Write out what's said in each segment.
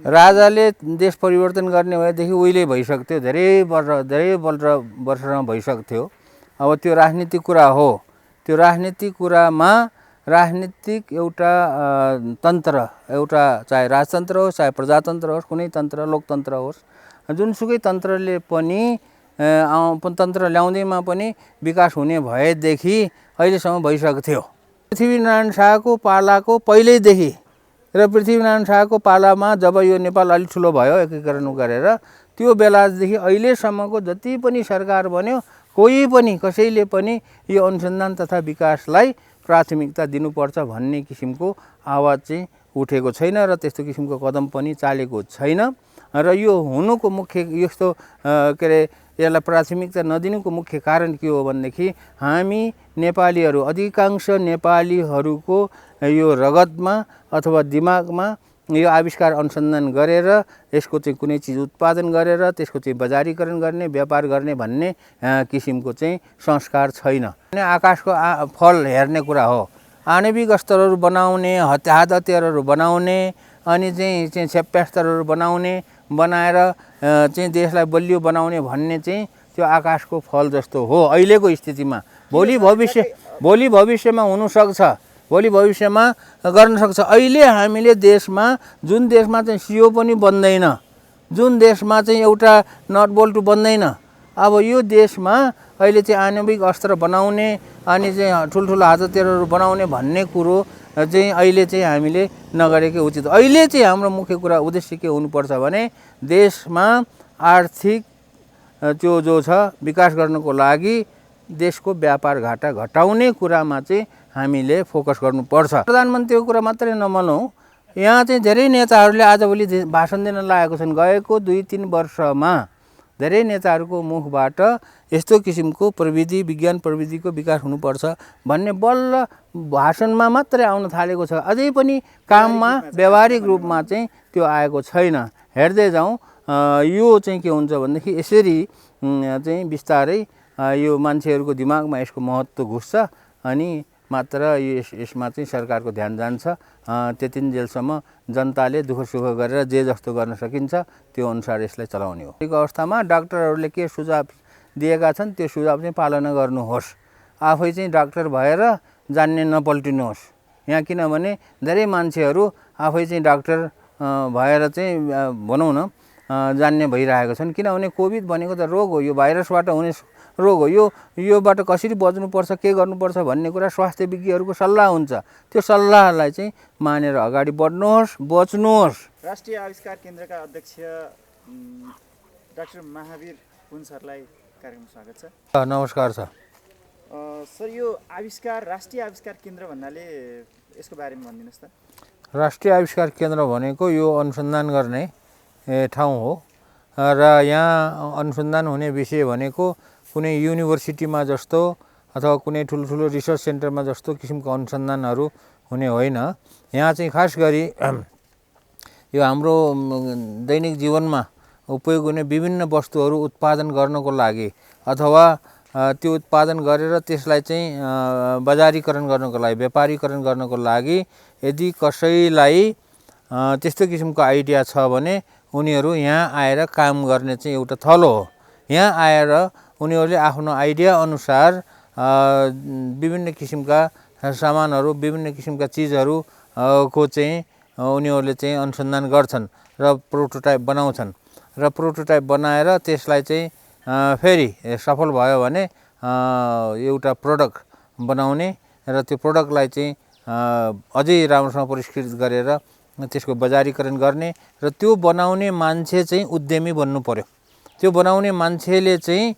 राजाले देश परिवर्तन गर्ने भएदेखि उहिले भइसक्थ्यो, धेरै वर्षमा भइसक्थ्यो। अब त्यो राजनीतिक कुरा हो। त्यो राजनीतिक कुरामा राजनीतिक एउटा तन्त्र, एउटा चाहे राजतन्त्र होस्, चाहे प्रजातन्त्र होस्, कुनै तन्त्र, लोकतन्त्र होस्, जुनसुकै तन्त्रले पनि तन्त्र ल्याउँदैमा पनि विकास हुने भएदेखि अहिलेसम्म भइसक्थ्यो। पृथ्वीनारायण शाहको पालाको पहिल्यैदेखि र पृथ्वीनारायण शाहको पालामा जब यो नेपाल अलिक ठुलो भयो एकीकरण गरेर, त्यो बेलादेखि अहिलेसम्मको जति पनि सरकार बन्यो, कोही पनि कसैले पनि यो अनुसन्धान तथा विकासलाई प्राथमिकता दिनुपर्छ भन्ने किसिमको आवाज चाहिँ उठेको छैन र त्यस्तो किसिमको कदम पनि चालेको छैन। र यो हुनुको मुख्य यस्तो के अरे यसलाई प्राथमिकता नदिनुको मुख्य कारण के हो भनेदेखि हामी नेपालीहरू, अधिकांश नेपालीहरूको यो रगतमा अथवा दिमागमा यो आविष्कार अनुसन्धान गरेर यसको चाहिँ कुनै चिज उत्पादन गरेर त्यसको चाहिँ बजारीकरण गर्ने, व्यापार गर्ने भन्ने किसिमको चाहिँ संस्कार छैन। आकाशको फल हेर्ने कुरा हो। आणविक अस्त्रहरू बनाउने, हात हतियारहरू बनाउने, अनि चाहिँ क्षेप्यास्त्रहरू बनाएर चाहिँ देशलाई बलियो बनाउने भन्ने चाहिँ त्यो आकाशको फल जस्तो हो अहिलेको स्थितिमा। भोलि भविष्यमा हुनसक्छ, भोलि भविष्यमा गर्न सक्छ। अहिले हामीले देशमा, जुन देशमा चाहिँ सियो पनि बन्दैन, जुन देशमा चाहिँ एउटा नट बोल्टु बन्दैन, अब यो देशमा अहिले चाहिँ आणविक अस्त्र बनाउने अनि चाहिँ ठुल्ठुलो हात हतियारहरू बनाउने भन्ने कुरो चाहिँ अहिले चाहिँ हामीले नगरेकै उचित। अहिले चाहिँ हाम्रो मुख्य कुरा उद्देश्य के हुनुपर्छ भने देशमा आर्थिक जो छ विकास गर्नको लागि देशको व्यापार घाटा घटाउने कुरामा चाहिँ हामीले फोकस गर्नुपर्छ। प्रधानमन्त्रीको कुरा मात्रै नमानौँ, यहाँ चाहिँ धेरै नेताहरूले आजभोलि भाषण दिन लागेको छन्। गएको 2-3 वर्षमा धेरै नेताहरूको मुखबाट यस्तो किसिमको प्रविधि, विज्ञान प्रविधिको विकास हुनुपर्छ भन्ने बल्ल भाषणमा मात्रै आउन थालेको छ। अझै पनि काममा, व्यावहारिक रूपमा चाहिँ त्यो आएको छैन। हेर्दै जाउँ यो चाहिँ के हुन्छ भनेदेखि यसरी चाहिँ बिस्तारै यो मान्छेहरूको दिमागमा यसको महत्त्व घुस्छ अनि मात्र यसमा चाहिँ सरकारको ध्यान जान्छ। त्यतिन्जेलसम्म जनताले दुःख सुख गरेर जे जस्तो गर्न सकिन्छ त्यो अनुसार यसलाई चलाउने हो। यो अवस्थामा डाक्टरहरूले के सुझाव दिएका छन् त्यो सुझाव चाहिँ पालना गर्नुहोस्। आफै चाहिँ डाक्टर भएर जान्ने नपल्टिनुहोस्। यहाँ किनभने धेरै मान्छेहरू आफै चाहिँ डाक्टर भएर चाहिँ भनौँ न जान्ने भइरहेको छन्। किनभने कोभिड भनेको त रोग हो, यो भाइरसबाट हुने रोग हो। योबाट कसरी बच्नुपर्छ, के गर्नुपर्छ भन्ने कुरा स्वास्थ्य विज्ञहरूको सल्लाह हुन्छ। त्यो सल्लाहलाई चाहिँ मानेर अगाडि बच्नुहोस्। राष्ट्रिय आविष्कार केन्द्रका अध्यक्ष डाक्टर महावीर पुन सरलाई कार्यक्रममा स्वागत छ। नमस्कार छ सर। यो राष्ट्रिय आविष्कार केन्द्र भन्नाले यसको बारेमा भनिदिनुहोस् त। राष्ट्रिय आविष्कार केन्द्र भनेको यो अनुसन्धान गर्ने ठाउँ हो र यहाँ अनुसन्धान हुने विषय भनेको कुनै युनिभर्सिटीमा जस्तो अथवा कुनै ठुल्ठुलो रिसर्च सेन्टरमा जस्तो किसिमको अनुसन्धानहरू हुने होइन। यहाँ चाहिँ खास गरी यो हाम्रो दैनिक जीवनमा उपयोग हुने विभिन्न वस्तुहरू उत्पादन गर्नको लागि अथवा त्यो उत्पादन गरेर त्यसलाई चाहिँ बजारीकरण गर्नको लागि, व्यापारीकरण गर्नको लागि यदि कसैलाई त्यस्तो किसिमको आइडिया छ भने उनीहरू यहाँ आएर काम गर्ने चाहिँ एउटा थलो हो। यहाँ आएर उनीहरूले आफ्नो आइडिया अनुसार विभिन्न किसिमका सामानहरू, विभिन्न किसिमका चिजहरू को चाहिँ उनीहरूले चाहिँ अनुसन्धान गर्छन् र प्रोटोटाइप बनाउँछन् र प्रोटोटाइप बनाएर त्यसलाई चाहिँ फेरि सफल भयो भने एउटा प्रडक्ट बनाउने र त्यो प्रडक्टलाई चाहिँ अझै राम्रोसँग परिष्कृत गरेर त्यसको बजारीकरण गर्ने र त्यो बनाउने मान्छे चाहिँ उद्यमी बन्नु पर्यो। त्यो बनाउने मान्छेले चाहिँ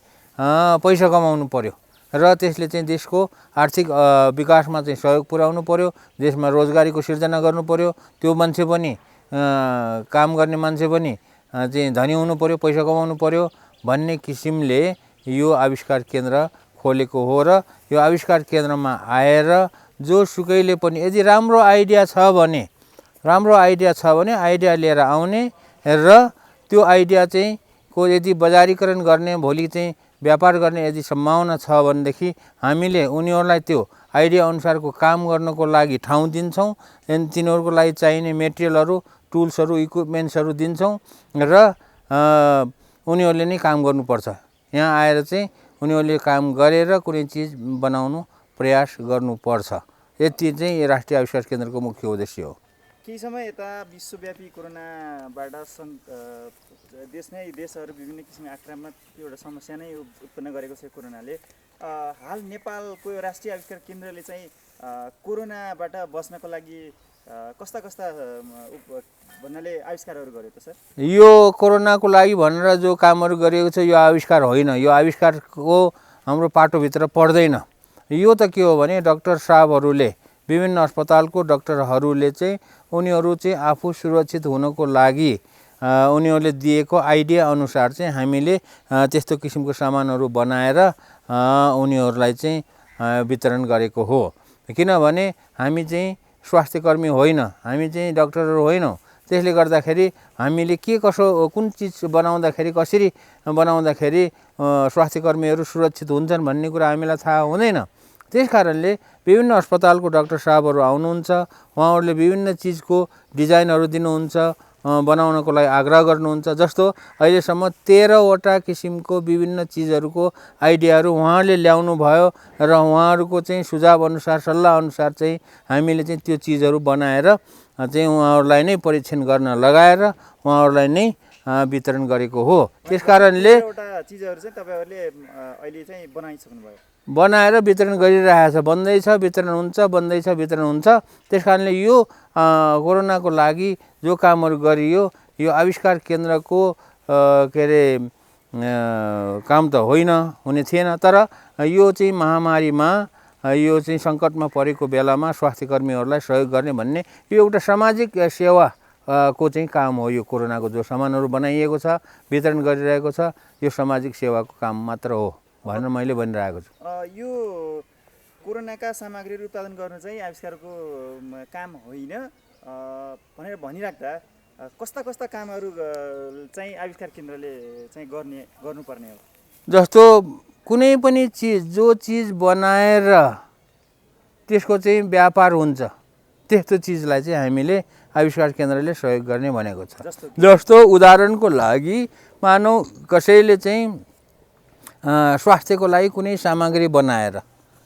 पैसा कमाउनु पर्यो र त्यसले चाहिँ देशको आर्थिक विकासमा चाहिँ सहयोग पुर्याउनु पर्यो, देशमा रोजगारीको सिर्जना गर्नु पर्यो। त्यो मान्छे पनि काम गर्ने मान्छे पनि चाहिँ धनी हुनु पर्यो, पैसा कमाउनु पर्यो भन्ने किसिमले यो आविष्कार केन्द्र खोलेको हो। र यो आविष्कार केन्द्रमा आएर जो सुकैले पनि यदि राम्रो आइडिया छ भने आइडिया लिएर आउने र त्यो आइडिया चाहिँ को यदि बजारीकरण गर्ने, भोलि चाहिँ व्यापार गर्ने यदि सम्भावना छ भनेदेखि हामीले उनीहरूलाई त्यो आइडिया अनुसारको काम गर्नको लागि ठाउँ दिन्छौँ। तिनीहरूको लागि चाहिने मेटेरियलहरू टुल्सहरू इक्विपमेन्ट्सहरू दिन्छौँ र उनीहरूले नै काम गर्नुपर्छ। यहाँ आएर चाहिँ उनीहरूले काम गरेर कुनै चिज बनाउनु प्रयास गर्नुपर्छ। यति चाहिँ राष्ट्रिय आविष्कार केन्द्रको मुख्य उद्देश्य हो। केही समय यता विश्वव्यापी कोरोनाबाट देशहरू विभिन्न किसिमको आक्रामक एउटा समस्या नै उत्पन्न गरेको छ कोरोनाले। हाल नेपालको राष्ट्रिय आविष्कार केन्द्रले चाहिँ कोरोनाबाट बच्नको लागि कस्ता भन्नाले आविष्कारहरू गर्यो त सर? यो कोरोनाको लागि भनेर जो कामहरू गरिएको छ यो आविष्कार होइन। यो आविष्कारको हाम्रो पाटोभित्र पर्दैन। यो त के हो भने डाक्टर साहबहरूले विभिन्न अस्पतालको डाक्टरहरूले चाहिँ उनीहरू चाहिँ आफू सुरक्षित हुनको लागि उनीहरूले दिएको आइडिया अनुसार चाहिँ हामीले त्यस्तो किसिमको सामानहरू बनाएर उनीहरूलाई चाहिँ वितरण गरेको हो। किनभने हामी चाहिँ स्वास्थ्यकर्मी होइन, हामी चाहिँ डाक्टरहरू होइनौँ। त्यसले गर्दाखेरि हामीले के कसो कुन चिज बनाउँदाखेरि कसरी बनाउँदाखेरि स्वास्थ्यकर्मीहरू सुरक्षित हुन्छन् भन्ने कुरा हामीलाई थाहा हुँदैन। त्यस कारणले विभिन्न अस्पतालको डाक्टर साहबहरू आउनुहुन्छ, उहाँहरूले विभिन्न चिजको डिजाइनहरू दिनुहुन्छ, बनाउनको लागि आग्रह गर्नुहुन्छ। जस्तो अहिलेसम्म 13वटा किसिमको विभिन्न चिजहरूको आइडियाहरू उहाँहरूले ल्याउनु भयो र उहाँहरूको चाहिँ सुझाव अनुसार सल्लाह अनुसार चाहिँ हामीले चाहिँ त्यो चिजहरू बनाएर चाहिँ उहाँहरूलाई नै परीक्षण गर्न लगाएर उहाँहरूलाई नै वितरण गरेको हो। त्यस कारणले चिजहरू चाहिँ तपाईहरुले अहिले चाहिँ बनाइसक्नु भयो, बनाएर वितरण गरिरहेछ, बन्दैछ, वितरण हुन्छ, बन्दैछ, वितरण हुन्छ। त्यस कारणले यो कोरोनाको लागि जो कामहरू गरियो यो आविष्कार केन्द्रको के अरे काम त हुने थिएन। तर यो चाहिँ महामारीमा यो चाहिँ सङ्कटमा परेको बेलामा स्वास्थ्यकर्मीहरूलाई सहयोग गर्ने भन्ने यो एउटा सामाजिक सेवा को चाहिँ काम हो। यो कोरोनाको जो सामानहरू बनाइएको छ, वितरण गरिरहेको छ, यो सामाजिक सेवाको काम मात्र हो भनेर मैले भनिरहेको छु। यो कोरोनाका सामग्रीहरू उत्पादन गर्नु चाहिँ आविष्कारको काम होइन भनेर भनिराख्दा कस्ता कामहरू चाहिँ आविष्कार केन्द्रले चाहिँ गर्नुपर्ने हो? जस्तो कुनै पनि चिज जो चिज बनाएर त्यसको चाहिँ व्यापार हुन्छ त्यस्तो चिजलाई चाहिँ हामीले आविष्कार केन्द्रले सहयोग गर्ने भनेको छ। जस्तो उदाहरणको लागि मानौ कसैले चाहिँ स्वास्थ्यको लागि कुनै सामग्री बनाएर,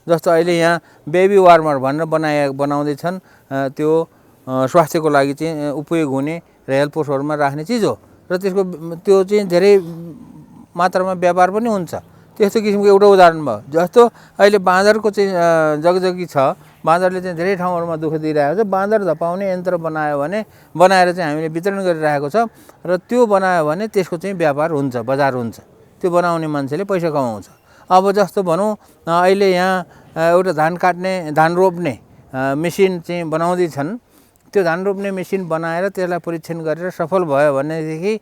जस्तो अहिले यहाँ बेबी वार्मर भनेर बनाउँदैछन्, त्यो स्वास्थ्यको लागि चाहिँ उपयोग हुने र हेल्पपोस्टहरूमा राख्ने चिज हो र त्यसको त्यो चाहिँ धेरै मात्रामा व्यापार पनि हुन्छ। त्यस्तो किसिमको एउटा उदाहरण भयो। जस्तो अहिले बाँदरको चाहिँ जगजगी छ, बाँदरले चाहिँ धेरै ठाउँहरूमा दुःख दिइरहेको छ। बाँदर धपाउने यन्त्र बनाएर चाहिँ हामीले वितरण गरिरहेको छ र त्यो बनायो भने त्यसको चाहिँ व्यापार हुन्छ, बजार हुन्छ, त्यो बनाउने मान्छेले पैसा कमाउँछ। अब जस्तो भनौँ अहिले यहाँ एउटा धान रोप्ने मेसिन चाहिँ बनाउँदैछन्, त्यो धान रोप्ने मेसिन बनाएर त्यसलाई परीक्षण गरेर सफल भयो भनेदेखि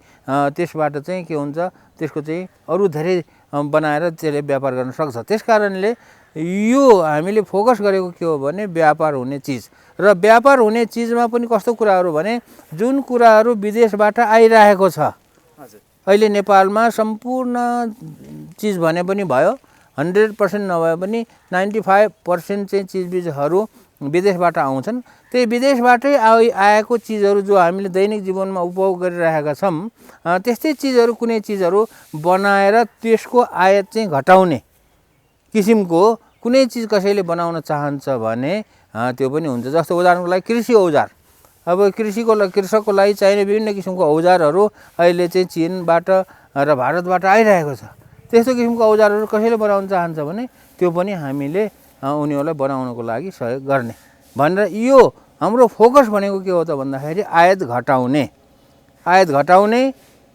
त्यसबाट चाहिँ के हुन्छ, त्यसको चाहिँ अरू धेरै बनाएर त्यसले व्यापार गर्न सक्छ। त्यस कारणले यो हामीले फोकस गरेको के हो भने व्यापार हुने चिज, र व्यापार हुने चिजमा पनि कस्तो कुराहरू भने जुन कुराहरू विदेशबाट आइरहेको छ, अहिले नेपालमा सम्पूर्ण चिज भने पनि भयो, 100% नभए पनि 95% चाहिँ चिजबिजहरू विदेशबाट आउँछन्। त्यही विदेशबाटै आएको चिजहरू जो हामीले दैनिक जीवनमा उपभोग गरिरहेका छौँ, त्यस्तै चिजहरू कुनै चिजहरू बनाएर त्यसको आयात चाहिँ घटाउने किसिमको कुनै चिज कसैले बनाउन चाहन्छ भने त्यो पनि हुन्छ। जस्तो उदाहरणको लागि कृषि औजार, अब कृषकको लागि चाहिने विभिन्न किसिमको औजारहरू अहिले चाहिँ चीनबाट र भारतबाट आइरहेको छ। त्यस्तो किसिमको औजारहरू कसैले बनाउन चाहन्छ भने त्यो पनि हामीले उनीहरूलाई बनाउनको लागि सहयोग गर्ने भनेर यो हाम्रो फोकस भनेको के हो त भन्दाखेरि आयात घटाउने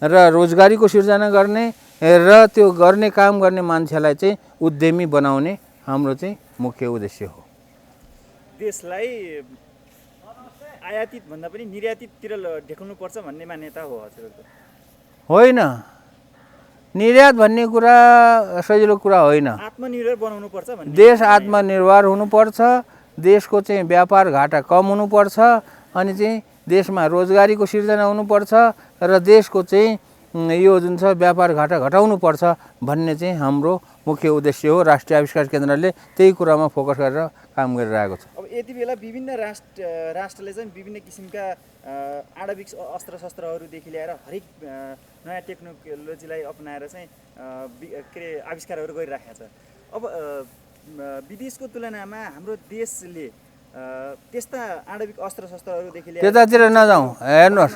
र रोजगारीको सिर्जना गर्ने र त्यो काम गर्ने मान्छेलाई चाहिँ उद्यमी बनाउने हाम्रो चाहिँ मुख्य उद्देश्य हो। देशलाई आयातित भन्दा पनि निर्यातिततिर ढेकाउनुपर्छ भन्ने मान्यता हो हजुरको? होइन, निर्यात भन्ने कुरा सजिलो कुरा होइन। आत्मनिर्भर बनाउनुपर्छ भन्ने, देश आत्मनिर्भर हुनुपर्छ, देशको चाहिँ व्यापार घाटा कम हुनुपर्छ, अनि चाहिँ देशमा रोजगारीको सिर्जना हुनुपर्छ र देशको चाहिँ यो जुन छ व्यापार घाटा घटाउनुपर्छ भन्ने चाहिँ हाम्रो मुख्य उद्देश्य हो। राष्ट्रिय आविष्कार केन्द्रले त्यही कुरामा फोकस गरेर काम गरिरहेको छ। यति बेला विभिन्न राष्ट्रले चाहिँ विभिन्न किसिमका आणविक अस्त्र शस्त्रहरूदेखि ल्याएर हरेक नयाँ टेक्नोलोजीलाई अपनाएर चाहिँ के अरे आविष्कारहरू गरिराखेको छ। अब विदेशको तुलनामा हाम्रो देशले त्यस्ता आणविक अस्त्र शस्त्रहरूदेखि ल्याएर त्यतातिर नजाउँ, हेर्नुहोस्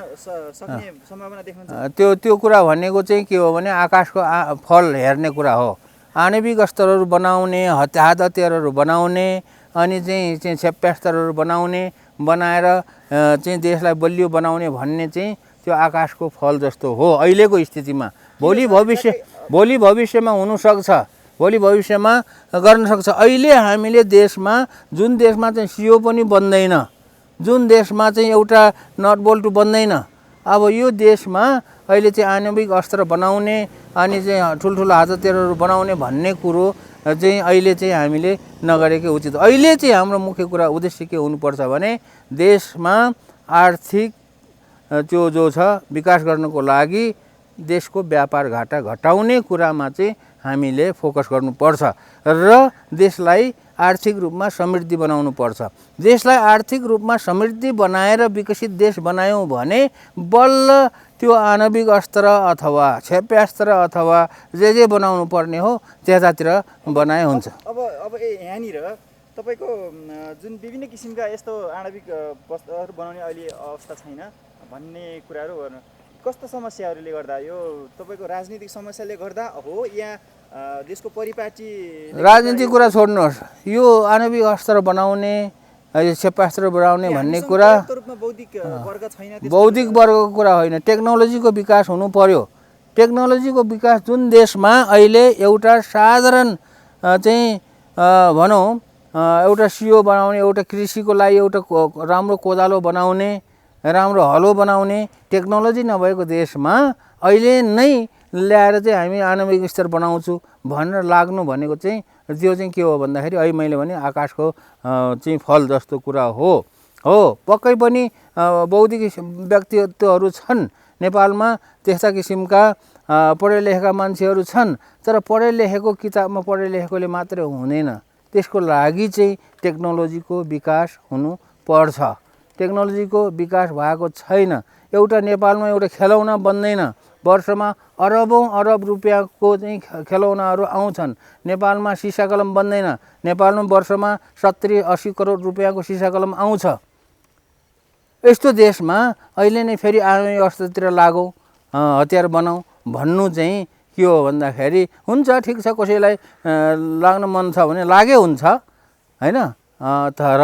सक्ने सम्भावना देख्नुहुन्छ? त्यो कुरा भनेको चाहिँ के हो भने आकाशको फल हेर्ने कुरा हो। आणविक अस्त्रहरू बनाउने, हात हतियारहरू बनाउने, अनि चाहिँ क्षेप्यास्त्रहरू बनाएर चाहिँ देशलाई बलियो बनाउने भन्ने चाहिँ त्यो आकाशको फल जस्तो हो अहिलेको स्थितिमा। भोलि भविष्यमा हुनसक्छ, भोलि भविष्यमा गर्न सक्छ। अहिले हामीले देशमा जुन देशमा चाहिँ सियो पनि बन्दैन, जुन देशमा चाहिँ एउटा नट बोल्ट बन्दैन, अब यो देशमा अहिले चाहिँ आणविक अस्त्र बनाउने अनि चाहिँ ठुल्ठुलो हतियारहरू बनाउने भन्ने कुरो चाहिँ अहिले चाहिँ हामीले नगरेकै उचित। अहिले चाहिँ हाम्रो मुख्य कुरा उद्देश्य के हुनुपर्छ भने देशमा आर्थिक त्यो जो छ विकास गर्नको लागि देशको व्यापार घाटा घटाउने कुरामा चाहिँ हामीले फोकस गर्नुपर्छ र देशलाई आर्थिक रूपमा समृद्धि बनाउनु पर्छ। देशलाई आर्थिक रूपमा समृद्धि बनाएर विकसित देश बनायौँ भने बल्ल त्यो आणविक अस्त्र अथवा क्षेप्यास्त्र अथवा जे बनाउनु पर्ने हो त्यतातिर बनाए हुन्छ। अब यहाँनिर तपाईँको जुन विभिन्न किसिमका यस्तो आणविक वस्तुहरू बनाउने अहिले अवस्था छैन भन्ने कुराहरू कस्ता समस्याहरूले गर्दा, यो तपाईँको राजनीतिक समस्याले गर्दा हो या देशको परिपाटी? राजनीतिक कुरा छोड्नुहोस्, यो आणविक अस्त्र बनाउने, क्षेप्यास्त्र बनाउने भन्ने कुरा बौद्धिक वर्गको कुरा होइन, टेक्नोलोजीको विकास हुनु पर्यो। टेक्नोलोजीको विकास जुन देशमा अहिले एउटा साधारण चाहिँ भनौँ एउटा सियो बनाउने, एउटा कृषिको लागि एउटा राम्रो कोदालो बनाउने, राम्रो हलो बनाउने टेक्नोलोजी नभएको देशमा अहिले नै ल्याएर चाहिँ हामी आणविक अस्त्र बनाउँछु भनेर लाग्नु भनेको चाहिँ त्यो चाहिँ के हो भन्दाखेरि अहिले मैले भने आकाशको चाहिँ फल जस्तो कुरा हो। पक्कै पनि बौद्धिक व्यक्तित्वहरू छन् नेपालमा, त्यस्ता किसिमका पढे लेखेका मान्छेहरू छन्, तर पढे लेखेको किताबमा पढे लेखेकोले मात्रै हुँदैन, त्यसको लागि चाहिँ टेक्नोलोजीको विकास हुनुपर्छ। टेक्नोलोजीको विकास भएको छैन। एउटा नेपालमा एउटा खेलौना बन्दैन, वर्षमा अरबौँ अरब रुपियाँको चाहिँ खेलौनाहरू आउँछन्। नेपालमा सिसा कलम बन्दैन, नेपालमा वर्षमा 70-80 करोड रुपियाँको सिसा कलम आउँछ। यस्तो देशमा अहिले नै फेरि आणविक अस्त्रतिर लागौँ, हतियार बनाऊ भन्नु चाहिँ के हो भन्दाखेरि हुन्छ, ठिक छ, कसैलाई लाग्न मन छ भने लागे हुन्छ होइन, तर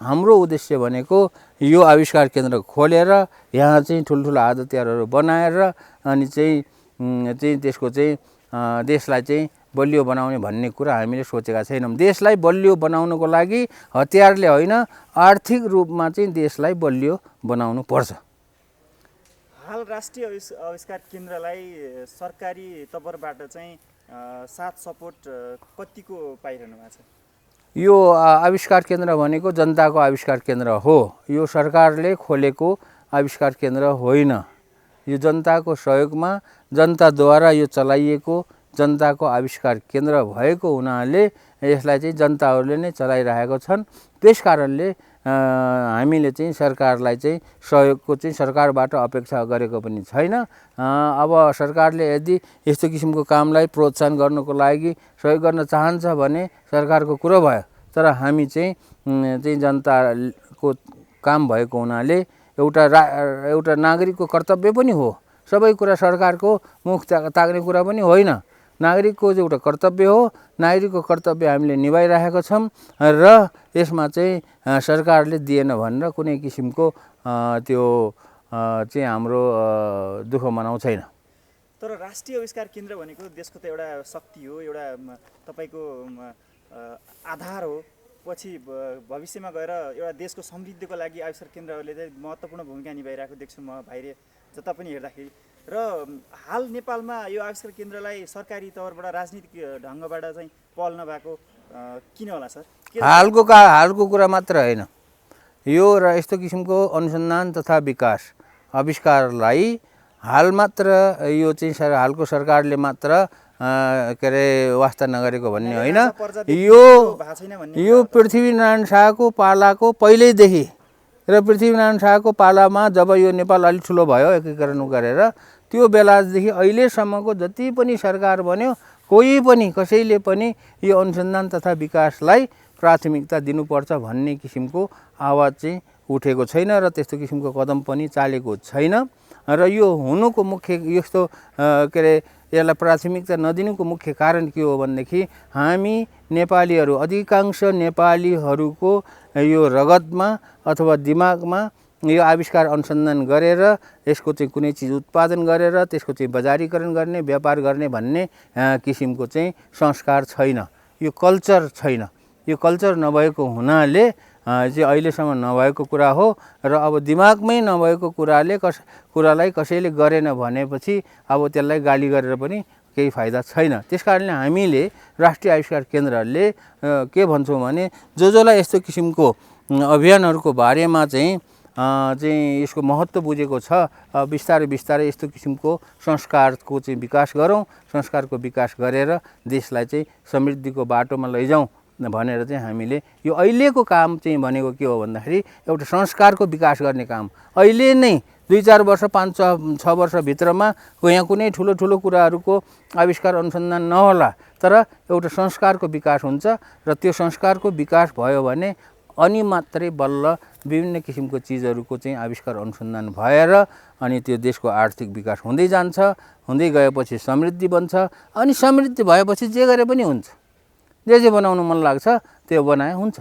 हाम्रो उद्देश्य भनेको यो आविष्कार केन्द्र खोलेर यहाँ चाहिँ ठुल्ठुलो हतियारहरू बनाएर अनि चाहिँ त्यसको चाहिँ देशलाई चाहिँ बलियो बनाउने भन्ने कुरा हामीले सोचेका छैनौँ। देशलाई बलियो बनाउनको लागि हतियारले होइन, आर्थिक रूपमा चाहिँ देशलाई बलियो बनाउनु पर्छ। हाल राष्ट्रिय आविष्कार केन्द्रलाई सरकारी तर्फबाट चाहिँ साथ सपोर्ट कतिको पाइरहनु भएको छ? यो आविष्कार केन्द्र भनेको जनताको आविष्कार केन्द्र हो, यो सरकारले खोलेको आविष्कार केन्द्र होइन। यो जनताको सहयोगमा जनताद्वारा यो चलाइएको जनताको आविष्कार केन्द्र भएको हुनाले यसलाई चाहिँ जनताहरूले नै चलाइरहेको छन्। त्यस कारणले हामीले चाहिँ सरकारलाई चाहिँ सहयोगको चाहिँ सरकारबाट अपेक्षा गरेको पनि छैन। अब सरकारले यदि यस्तो किसिमको कामलाई प्रोत्साहन गर्नको लागि सहयोग गर्न चाहन्छ भने सरकारको कुरो भयो, तर हामी चाहिँ जनताको काम भएको हुनाले एउटा नागरिकको कर्तव्य पनि हो। सबै कुरा सरकारको मुख ताक्ने कुरा पनि होइन, नागरिकको चाहिँ एउटा कर्तव्य हो। नागरिकको कर्तव्य हामीले निभाइरहेका छौँ र यसमा चाहिँ सरकारले दिएन भनेर कुनै किसिमको त्यो चाहिँ हाम्रो दुःख मनाउ छैन। तर राष्ट्रिय आविष्कार केन्द्र भनेको देशको त एउटा शक्ति हो, एउटा तपाईँको आधार हो। पछि भविष्यमा गएर एउटा देशको समृद्धिको लागि आविष्कार केन्द्रहरूले चाहिँ महत्त्वपूर्ण भूमिका निभाइरहेको देख्छु म बाहिर जता पनि हेर्दाखेरि। र हाल नेपालमा यो आविष्कार केन्द्रलाई सरकारी तौरबाट राजनीतिक ढङ्गबाट चाहिँ पहल नभएको किन होला सर? हालको कुरा मात्र होइन, यो र यस्तो किसिमको अनुसन्धान तथा विकास आविष्कारलाई हाल मात्र यो चाहिँ हालको सरकारले मात्र के अरे वास्ता नगरेको भन्ने होइन। यो भएको छैन भन्ने यो पृथ्वीनारायण शाहको पालाको पहिल्यैदेखि र पृथ्वीनारायण शाहको पालामा जब यो नेपाल अलिक ठुलो भयो एकीकरण गरेर त्यो बेलादेखि अहिलेसम्मको जति पनि सरकार बन्यो कोही पनि कसैले पनि यो अनुसन्धान तथा विकासलाई प्राथमिकता दिनुपर्छ भन्ने किसिमको आवाज चाहिँ उठेको छैन र त्यस्तो किसिमको कदम पनि चालेको छैन। र यो हुनुको मुख्य यस्तो के अरे यसलाई प्राथमिकता नदिनुको मुख्य कारण के हो भनेदेखि हामी नेपालीहरू अधिकांश नेपालीहरूको यो रगतमा अथवा दिमागमा यो आविष्कार अनुसन्धान गरेर यसको चाहिँ कुनै चिज उत्पादन गरेर त्यसको चाहिँ बजारीकरण गर्ने व्यापार गर्ने भन्ने किसिमको चाहिँ संस्कार छैन, यो कल्चर छैन। यो कल्चर नभएको हुनाले चाहिँ अहिलेसम्म नभएको कुरा हो र अब दिमागमै नभएको कुरालाई कसैले गरेन भनेपछि अब त्यसलाई गाली गरेर पनि केही फाइदा छैन। त्यसकारणले हामीले राष्ट्रिय आविष्कार केन्द्रले के भन्छौँ भने जसलाई यस्तो किसिमको अभियानहरूको बारेमा चाहिँ यसको महत्त्व बुझेको छ बिस्तारै बिस्तारै यस्तो किसिमको संस्कारको चाहिँ विकास गरौँ, संस्कारको विकास गरेर देशलाई चाहिँ समृद्धिको बाटोमा लैजाउँ भनेर चाहिँ हामीले यो अहिलेको काम चाहिँ भनेको के हो भन्दाखेरि एउटा संस्कारको विकास गर्ने काम। अहिले नै 2-4 वर्ष 5-6 वर्षभित्रमा यहाँ कुनै ठुलो ठुलो कुराहरूको आविष्कार अनुसन्धान नहोला तर एउटा संस्कारको विकास हुन्छ र त्यो संस्कारको विकास भयो भने अनि मात्रै बल्ल विभिन्न किसिमको चिजहरूको चाहिँ आविष्कार अनुसन्धान भएर अनि त्यो देशको आर्थिक विकास हुँदै जान्छ। हुँदै गएपछि समृद्धि बन्छ अनि समृद्धि भएपछि जे गरे पनि हुन्छ, जे बनाउनु मन लाग्छ त्यो बनाए हुन्छ।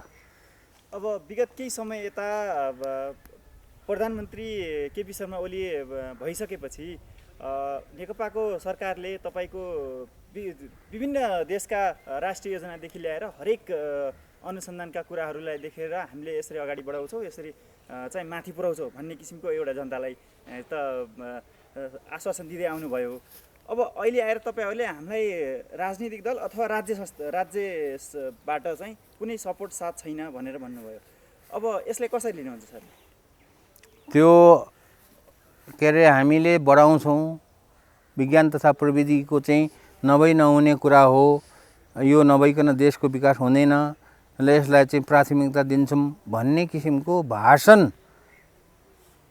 अब विगत केही समय यता प्रधानमन्त्री केपी शर्मा ओली भइसकेपछि नेकपाको सरकारले तपाईँको विभिन्न देशका राष्ट्रिय योजनादेखि ल्याएर हरेक अनुसन्धानका कुराहरूलाई देखेर हामीले यसरी अगाडि बढाउँछौँ, यसरी चाहिँ माथि पुर्याउँछौँ भन्ने किसिमको एउटा जनतालाई त आश्वासन दिँदै आउनुभयो। अब अहिले आएर तपाईँहरूले हामीलाई राजनीतिक दल अथवा राज्यबाट चाहिँ कुनै सपोर्ट साथ छैन भनेर भन्नुभयो। अब यसलाई कसरी लिनुहुन्छ सर? त्यो के अरे हामीले बढाउँछौँ, विज्ञान तथा प्रविधिको चाहिँ नहुने कुरा हो। यो नभइकन देशको विकास हुँदैन, यसलाई चाहिँ प्राथमिकता दिन्छौँ भन्ने किसिमको भाषण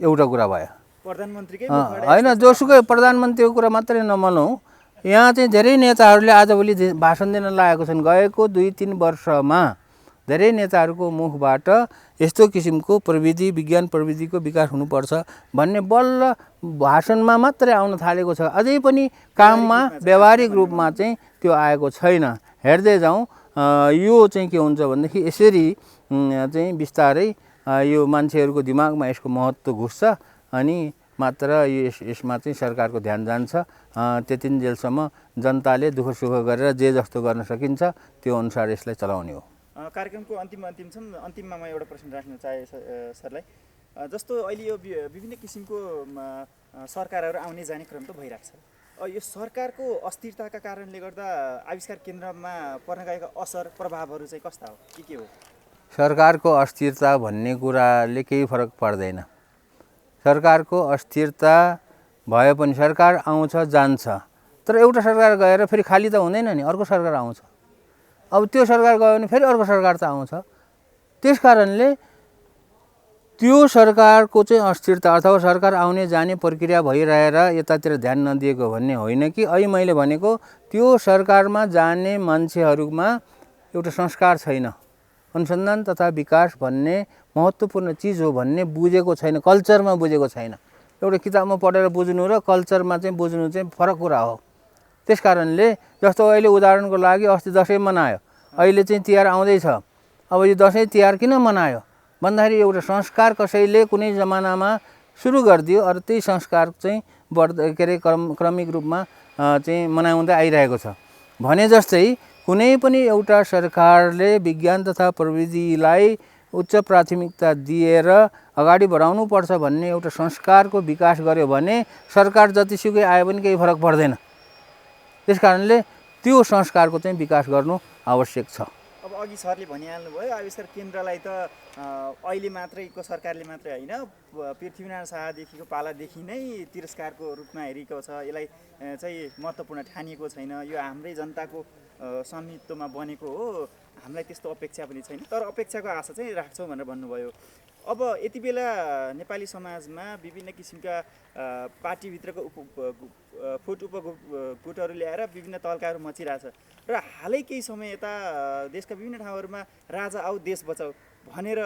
एउटा कुरा भयो। प्रधानमन्त्रीकै होइन, जोसुकै प्रधानमन्त्रीको कुरा मात्रै नमानौँ, यहाँ चाहिँ धेरै नेताहरूले आजभोलि भाषण दिन लागेको छन्। गएको 2-3 वर्षमा धेरै नेताहरूको मुखबाट यस्तो किसिमको प्रविधि विज्ञान प्रविधिको विकास हुनुपर्छ भन्ने बल्ल भाषणमा मात्रै आउन थालेको छ। अझै पनि काममा व्यावहारिक रूपमा चाहिँ त्यो आएको छैन। हेर्दै जाउँ यो चाहिँ के हुन्छ भनेदेखि यसरी चाहिँ बिस्तारै यो मान्छेहरूको दिमागमा यसको महत्त्व घुस्छ अनि मात्र यसमा चाहिँ सरकारको ध्यान जान्छ। त्यतिन्जेलसम्म जनताले दुःख सुख गरेर जे जस्तो गर्न सकिन्छ त्यो अनुसार यसलाई चलाउने हो। कार्यक्रमको अन्तिममा म एउटा प्रश्न राख्न चाहे सरलाई। जस्तो अहिले यो विभिन्न किसिमको सरकारहरू आउने जाने क्रम त भइरहेको छ। यो सरकारको अस्थिरताका कारणले गर्दा आविष्कार केन्द्रमा पर्न गएका असर प्रभावहरू चाहिँ कस्ता हो, के हो? सरकारको अस्थिरता भन्ने कुराले केही फरक पर्दैन। सरकारको अस्थिरता भए पनि सरकार आउँछ जान्छ, तर एउटा सरकार गएर फेरि खाली त हुँदैन नि, अर्को सरकार आउँछ। अब त्यो सरकार गयो भने फेरि अर्को सरकार त आउँछ। त्यसकारणले त्यो सरकारको चाहिँ अस्थिरता अथवा सरकार आउने जाने प्रक्रिया भइरहेर यतातिर ध्यान नदिएको भन्ने होइन कि अहिले मैले भनेको त्यो सरकारमा जाने मान्छेहरूमा एउटा संस्कार छैन, अनुसन्धान तथा विकास भन्ने महत्त्वपूर्ण चिज हो भन्ने बुझेको छैन, कल्चरमा बुझेको छैन। एउटा किताबमा पढेर बुझ्नु र कल्चरमा चाहिँ बुझ्नु चाहिँ फरक कुरा हो। त्यसकारणले जस्तो अहिले उदाहरणको लागि अस्ति दसैँ मनायो, अहिले चाहिँ तिहार आउँदैछ। अब यो दसैँ तिहार किन मनायो भन्दाखेरि एउटा संस्कार कसैले कुनै जमानामा सुरु गरिदियो अरू त्यही संस्कार चाहिँ क्रमिक रूपमा चाहिँ मनाउँदै आइरहेको छ। भने जस्तै कुनै पनि एउटा सरकारले विज्ञान तथा प्रविधिलाई उच्च प्राथमिकता दिएर अगाडि बढाउनुपर्छ भन्ने एउटा संस्कारको विकास गर्यो भने सरकार जतिसुकै आए पनि केही फरक पर्दैन। त्यसकारणले त्यो संस्कारको चाहिँ विकास गर्नु आवश्यक छ। अब अघि सरले भनिहाल्नुभयो आविष्कार केन्द्रलाई त अहिले मात्रैको सरकारले मात्रै होइन पृथ्वीनारायण शाहदेखिको पालादेखि नै तिरस्कारको रूपमा हेरेको छ। यसलाई चाहिँ महत्त्वपूर्ण ठानिएको छैन। यो हाम्रै जनताको स्वामित्वमा बनेको हो। हामीलाई त्यस्तो अपेक्षा पनि छैन, तर अपेक्षाको आशा चाहिँ राख्छौँ भनेर भन्नुभयो। अब यति बेला नेपाली समाजमा विभिन्न किसिमका पार्टीभित्रको फुट उपगुटहरू ल्याएर विभिन्न तल्काहरू मचिरहेछ र हालै केही समय यता देशका विभिन्न ठाउँहरूमा राजा आऊ देश बचाऊ भनेर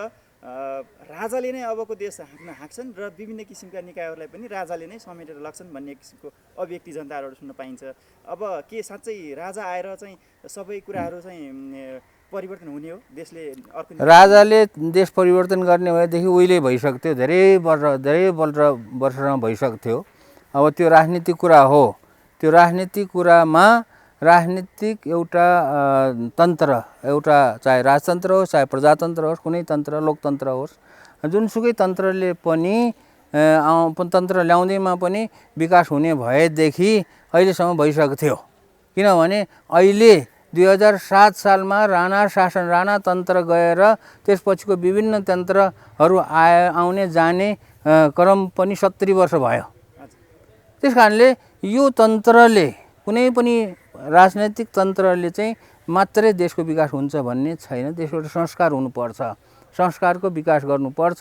राजाले नै अबको देश हाँक्छन् र विभिन्न किसिमका निकायहरूलाई पनि राजाले नै समेटेर लग्छन् भन्ने किसिमको अभिव्यक्ति जनताबाट सुन्न पाइन्छ। अब के साँच्चै राजा आएर चाहिँ सबै कुराहरू चाहिँ परिवर्तन हुने हो? देशले अर्को राजाले देश परिवर्तन गर्ने भएदेखि उहिले भइसक्थ्यो, धेरै वर्षमा भइसक्थ्यो। अब त्यो राजनीतिक कुरा हो। त्यो राजनीतिक कुरामा राजनीतिक एउटा तन्त्र, एउटा चाहे राजतन्त्र होस् चाहे प्रजातन्त्र होस्, कुनै तन्त्र लोकतन्त्र होस्, जुनसुकै तन्त्रले पनि तन्त्र ल्याउँदैमा पनि विकास हुने भएदेखि अहिलेसम्म भइसक्थ्यो। किनभने अहिले 2007 सालमा राणा तन्त्र गएर त्यसपछिको विभिन्न तन्त्रहरू आउने जाने क्रम पनि 70 वर्ष भयो। त्यस कारणले यो तन्त्रले कुनै पनि राजनैतिक तन्त्रले चाहिँ मात्रै देशको विकास हुन्छ भन्ने छैन। देशको एउटा संस्कार हुनुपर्छ, संस्कारको विकास गर्नुपर्छ।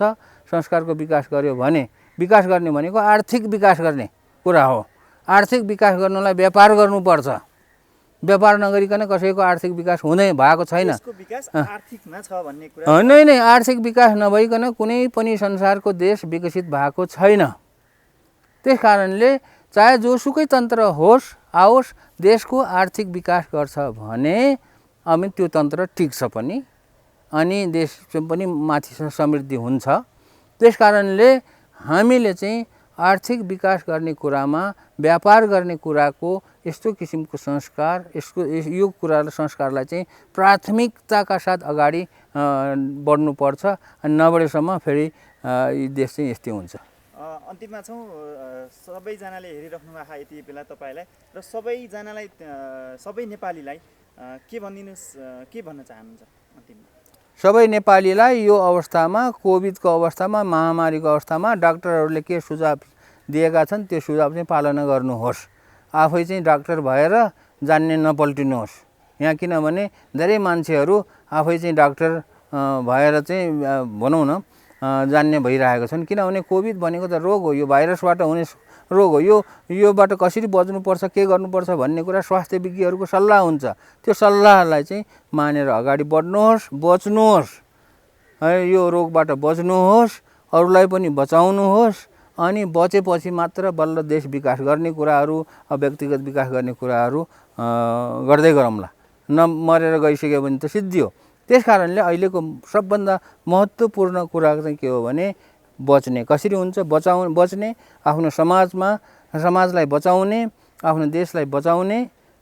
संस्कारको विकास गर्यो भने विकास गर्ने भनेको आर्थिक विकास गर्ने कुरा हो। आर्थिक विकास गर्नलाई व्यापार गर्नुपर्छ। व्यापार नगरिकन कसैको आर्थिक विकास हुँदै भएको छैन। नै आर्थिक विकास नभइकन कुनै पनि संसारको देश विकसित भएको छैन। त्यस कारणले चाहे जोसुकै तन्त्र होस् आओस्, देशको आर्थिक विकास गर्छ भने अनि त्यो तन्त्र टिक्छ पनि, अनि देश पनि माथि समृद्धि हुन्छ। त्यस कारणले हामीले चाहिँ आर्थिक विकास गर्ने कुरामा, व्यापार गर्ने कुराको यस्तो किसिमको संस्कार, यो कुरालाई संस्कारलाई चाहिँ प्राथमिकताका साथ अगाडि बढ्नुपर्छ। नबढेसम्म फेरि देश चाहिँ यस्तै हुन्छ। अन्तिममा छौँ, सबैजनाले हेरिराख्नु भएको यति बेला तपाईँलाई र सबैजनालाई, सबै नेपालीलाई के भनिदिनुहोस्, के भन्न चाहनुहुन्छ अन्तिममा? सबै नेपालीलाई यो अवस्थामा, कोभिडको अवस्थामा, महामारीको अवस्थामा डाक्टरहरूले के सुझाव दिएका छन् त्यो सुझाव चाहिँ पालना गर्नुहोस्। आफै चाहिँ डाक्टर भएर जान्ने नपल्टिनुहोस् यहाँ। किनभने धेरै मान्छेहरू आफै चाहिँ डाक्टर भएर चाहिँ भनौँ न जान्ने भइरहेका छन्। किनभने कोभिड भनेको त रोग हो, यो भाइरसबाट हुने रोग हो। योबाट कसरी बच्नुपर्छ, के गर्नुपर्छ भन्ने कुरा स्वास्थ्य विज्ञहरूको सल्लाह हुन्छ। त्यो सल्लाहलाई चाहिँ मानेर अगाडि बढ्नुहोस्, बच्नुहोस्, यो रोगबाट बच्नुहोस्, अरूलाई पनि बचाउनुहोस्। अनि बचेपछि मात्र बल्ल देश विकास गर्ने कुराहरू, व्यक्तिगत विकास गर्ने कुराहरू गर्दै गरौँला। नमरेर गइसक्यो भने त सिद्धियो। त्यस कारणले अहिलेको सबभन्दा महत्त्वपूर्ण कुरा चाहिँ के हो भने बच्ने कसरी हुन्छ, बच्ने, आफ्नो समाजलाई बचाउने, आफ्नो देशलाई बचाउने,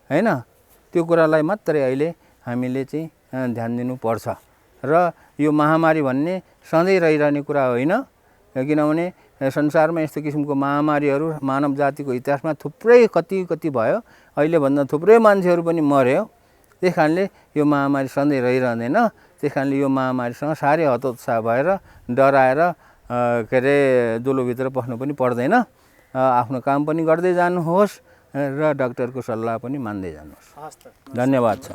हैन, त्यो कुरालाई मात्रै अहिले हामीले चाहिँ ध्यान दिनुपर्छ। र यो महामारी भन्ने सधैँ रहिरहने कुरा होइन। किनभने संसारमा यस्तो किसिमको महामारीहरू मानव जातिको इतिहासमा थुप्रै कति भयो। अहिलेभन्दा थुप्रै मान्छेहरू पनि मर्यो। त्यस कारणले यो महामारी सधैँ रहिरहँदैन। त्यस कारणले यो महामारीसँग साह्रै हतोत्साह भएर डराएर के अरे दुलोभित्र पस्नु पनि पर्दैन। आफ्नो काम पनि गर्दै जानुहोस् र डाक्टरको सल्लाह पनि मान्दै जानुहोस्। धन्यवाद छ।